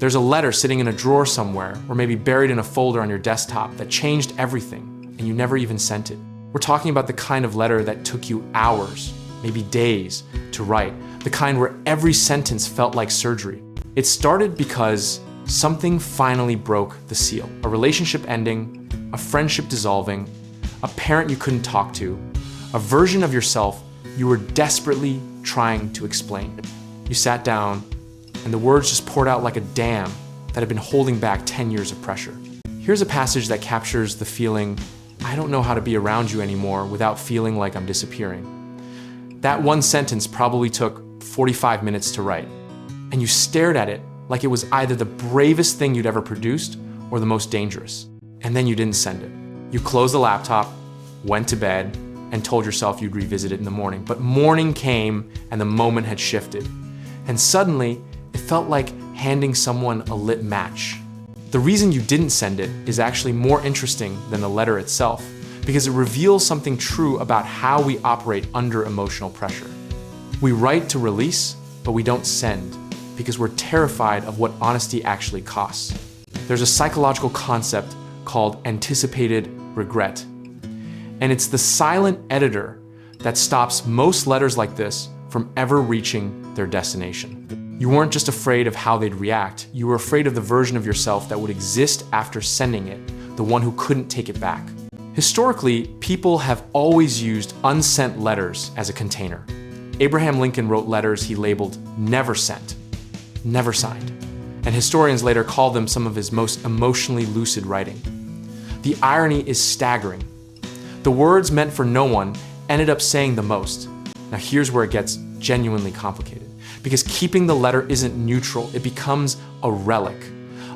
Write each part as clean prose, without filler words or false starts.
There's a letter sitting in a drawer somewhere, or maybe buried in a folder on your desktop that changed everything, and you never even sent it. We're talking about the kind of letter that took you hours, maybe days, to write, the kind where every sentence felt like surgery. It started because something finally broke the seal. A relationship ending, a friendship dissolving, a parent you couldn't talk to, a version of yourself you were desperately trying to explain. You sat down, and the words just poured out like a dam that had been holding back 10 years of pressure. Here's a passage that captures the feeling, I don't know how to be around you anymore without feeling like I'm disappearing. That one sentence probably took 45 minutes to write, and you stared at it like it was either the bravest thing you'd ever produced or the most dangerous. And then you didn't send it. You closed the laptop, went to bed, and told yourself you'd revisit it in the morning. But morning came and the moment had shifted. And suddenly, it felt like handing someone a lit match. The reason you didn't send it is actually more interesting than the letter itself, because it reveals something true about how we operate under emotional pressure. We write to release, but we don't send, because we're terrified of what honesty actually costs. There's a psychological concept called anticipated regret. And it's the silent editor that stops most letters like this from ever reaching their destination. You weren't just afraid of how they'd react, you were afraid of the version of yourself that would exist after sending it, the one who couldn't take it back. Historically, people have always used unsent letters as a container. Abraham Lincoln wrote letters he labeled never sent, never signed, and historians later called them some of his most emotionally lucid writing. The irony is staggering. The words meant for no one ended up saying the most. Now here's where it gets genuinely complicated. Because keeping the letter isn't neutral, it becomes a relic,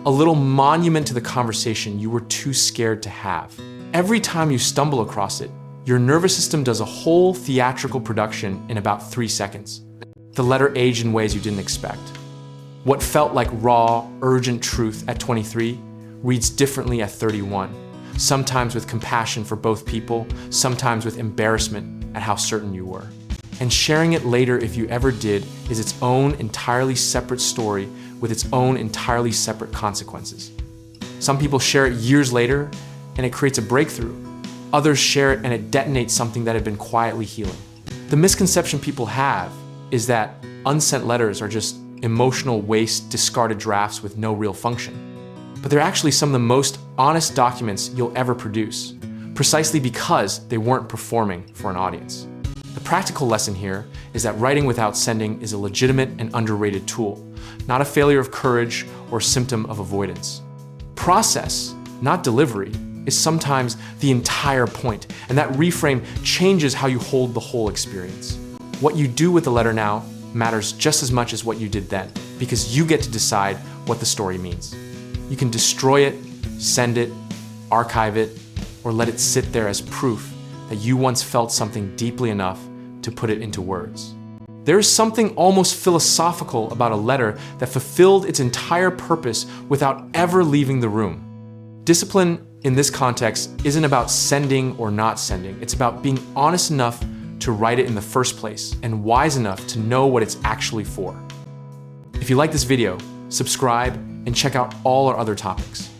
a little monument to the conversation you were too scared to have. Every time you stumble across it, your nervous system does a whole theatrical production in about 3 seconds. The letter aged in ways you didn't expect. What felt like raw, urgent truth at 23 reads differently at 31, sometimes with compassion for both people, sometimes with embarrassment at how certain you were. And sharing it later, if you ever did, is its own entirely separate story with its own entirely separate consequences. Some people share it years later, and it creates a breakthrough. Others share it and it detonates something that had been quietly healing. The misconception people have is that unsent letters are just emotional waste, discarded drafts with no real function. But they're actually some of the most honest documents you'll ever produce, precisely because they weren't performing for an audience. The practical lesson here is that writing without sending is a legitimate and underrated tool, not a failure of courage or symptom of avoidance. Process, not delivery, is sometimes the entire point, and that reframe changes how you hold the whole experience. What you do with the letter now matters just as much as what you did then, because you get to decide what the story means. You can destroy it, send it, archive it, or let it sit there as proof that you once felt something deeply enough to put it into words. There is something almost philosophical about a letter that fulfilled its entire purpose without ever leaving the room. Discipline in this context isn't about sending or not sending. It's about being honest enough to write it in the first place and wise enough to know what it's actually for. If you like this video, subscribe and check out all our other topics.